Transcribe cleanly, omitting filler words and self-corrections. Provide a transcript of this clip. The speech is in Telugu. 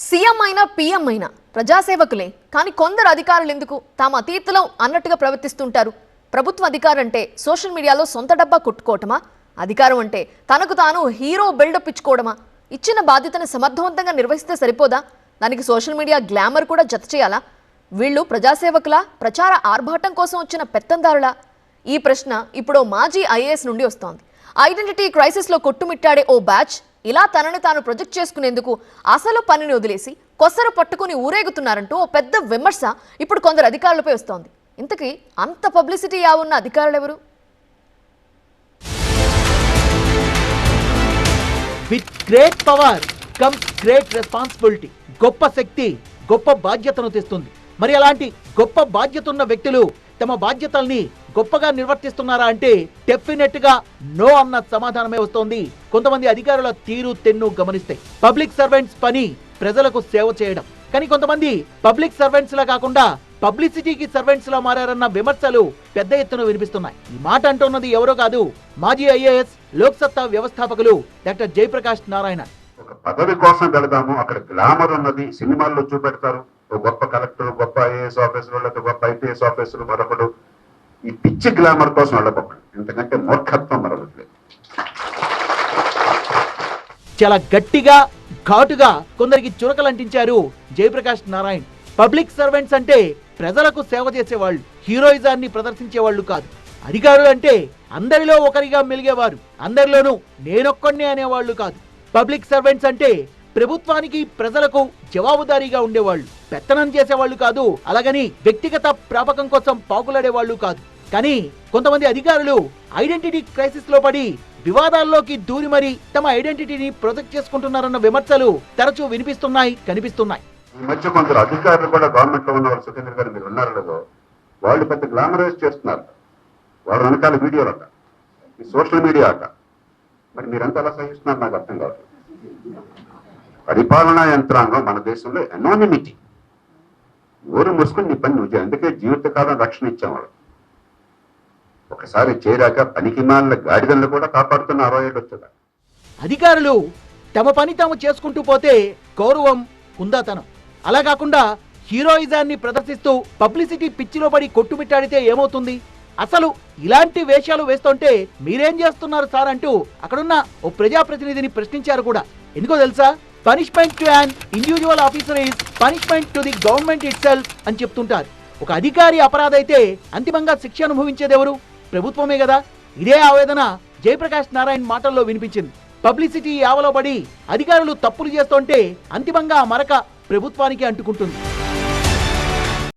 సీఎం అయినా పీఎం అయినా ప్రజాసేవకులే. కానీ కొందరు అధికారులు ఎందుకు తాము అతీతులం అన్నట్టుగా ప్రవర్తిస్తుంటారు. ప్రభుత్వ అధికారం అంటే సోషల్ మీడియాలో సొంత డబ్బా కొట్టుకోవటమా? అధికారం అంటే తనకు తాను హీరో బిల్డప్ ఇచ్చుకోవడమా? ఇచ్చిన బాధ్యతను సమర్థవంతంగా నిర్వహిస్తే సరిపోదా? దానికి సోషల్ మీడియా గ్లామర్ కూడా జత చేయాలా? వీళ్ళు ప్రజాసేవకులా, ప్రచార ఆర్భాటం కోసం వచ్చిన పెత్తందారులా? ఈ ప్రశ్న ఇప్పుడు మాజీ ఐఏఎస్ నుండి వస్తోంది. ఐడెంటిటీ క్రైసిస్లో కొట్టుమిట్టాడే ఓ బ్యాచ్ ఇలా తనని తాను ప్రొజెక్ట్ చేసుకునేందుకు అసలు పనిని వదిలేసి కొసరు పట్టుకుని ఊరేగుతున్నారంటూ ఓ పెద్ద విమర్శ ఇప్పుడు కొందరు అధికారులపై వస్తోంది. ఇంతకీ అంత పబ్లిసిటీ యావున్న అధికారులు ఎవరు? With great power comes great responsibility. గొప్ప శక్తి గొప్ప బాధ్యతను తెస్తుంది. మరి అలాంటి గొప్ప బాధ్యత ఉన్న వ్యక్తులు తమ బాధ్యతల్ని గొప్పగా నిర్వర్తిస్తున్నారా అంటే డెఫినెట్ గా నో అన్న సమాధానమే వస్తోంది. కొంతమంది అధికారుల తీరు తెన్ను గమనిస్తే పబ్లిక్ సర్వెంట్స్ పని ప్రజలకు సేవ చేయడం, కానీ కొంతమంది పబ్లిక్ సర్వెంట్స్ లా కాకుండా పబ్లిసిటీకి సర్వెంట్స్ లా మారారన్న విమర్శలు పెద్ద ఎత్తున వినిపిస్తున్నాయి. ఈ మాట అంటున్నది ఎవరో కాదు, మాజీ ఐఏఎస్ లోక్సత్తా వ్యవస్థాపకులు డాక్టర్ జయప్రకాష్ నారాయణ. ఒక పదవి కోసం వెళదాము, అక్కడ గ్లామర్ ఉన్నది సినిమాల్లో చూపెడతారు. ఒక గొప్ప కలెక్టర్, గొప్ప ఐఏఎస్ ఆఫీసర్, లేకపోతే గొప్ప ఐపీఎస్ ఆఫీసర్ మరొకడు. ఈ పిచ్చి గ్లామర్ కోసం వెళ్ళబోకండి, ఎందుకంటే మూర్ఖత్వం మరొకట్లేదు. చాలా గట్టిగా ఘాటుగా కొందరికి చురకలంటించారు జయప్రకాష్ నారాయణ. పబ్లిక్ సర్వెంట్స్ అంటే ప్రజలకు సేవ చేసేవాళ్ళు, హీరోయిజాన్ని ప్రదర్శించే వాళ్ళు కాదు. అధికారులు అంటే అందరిలో ఒకరిగా మెలిగేవారు, అందరిలోనూ నేనొక్కడినే అనేవాళ్ళు కాదు. పబ్లిక్ సర్వెంట్స్ అంటే ప్రభుత్వానికి ప్రజలకు జవాబుదారీగా ఉండేవాళ్ళు, పెత్తనం చేసేవాళ్ళు కాదు, అలాగని వ్యక్తిగత ప్రాపకం కోసం పాకులాడేవాళ్ళు కాదు. కానీ కొంతమంది అధికారులు ఐడెంటిటీ క్రైసిస్ లో పడి వివాదాల్లోకి దూరి మరీ తమ ఐడెంటిటీని ప్రొజెక్ట్ చేసుకుంటున్నారన్న విమర్శలు తరచూ వినిపిస్తున్నాయి, కనిపిస్తున్నాయి. ఈ మధ్య కొందరు అధికారులు కూడా గవర్నమెంట్ లో ఉన్న వాళ్ళు, సుఖేంద్ర గారు మీరు ఉన్నారు లేదో, వాళ్ళు పెద్ద గ్లామరైజ్ చేస్తున్నారు. వాళ్ళ వెనకాల వీడియోలు అట, ఈ సోషల్ మీడియా అట. మరి మీరంతా ఎలా సహిస్తున్నారు నాకు అర్థం కాదు. పరిపాలనా యంత్రాంగం మన దేశంలో ఎనానిమిటీ, ఊరు మూసుకుని నీ పని నువ్వు చేయాలి. అందుకే జీవితకాలం రక్షణ ఇచ్చావాడు. ఒకసారి చేరాక పనికి మాలిన గాడిదలను కూడా కాపాడుతున్న 60 ఏళ్ళు వచ్చేదా. అధికారులు తమ పని తాము చేసుకుంటూ పోతే గౌరవం, హుందాతనం. అలా కాకుండా హీరోయిజాన్ని ప్రదర్శిస్తూ పబ్లిసిటీ పిచ్చిలో పడి కొట్టుమిట్టాడితే ఏమవుతుంది? అసలు ఇలాంటి వేషాలు వేస్తుంటే మీరేం చేస్తున్నారు సార్ అంటూ అక్కడున్న ఓ ప్రజాప్రతినిధిని ప్రశ్నించారు కూడా. ఎందుకో తెలుసా? Punishment to an individual officer is punishment to the government it self అని చెప్తుంటారు. ఒక అధికారి అపరాధైతే అంతిమంగా శిక్ష అనుభవించేది ఎవరు? ప్రభుత్వమే కదా. ఇదే ఆవేదన జయప్రకాష్ నారాయణ మాటల్లో వినిపించింది. పబ్లిసిటీ యావలో పడి అధికారులు తప్పులు చేస్తుంటే అంతిమంగా ఆ మరక ప్రభుత్వానికి అంటుకుంటుంది.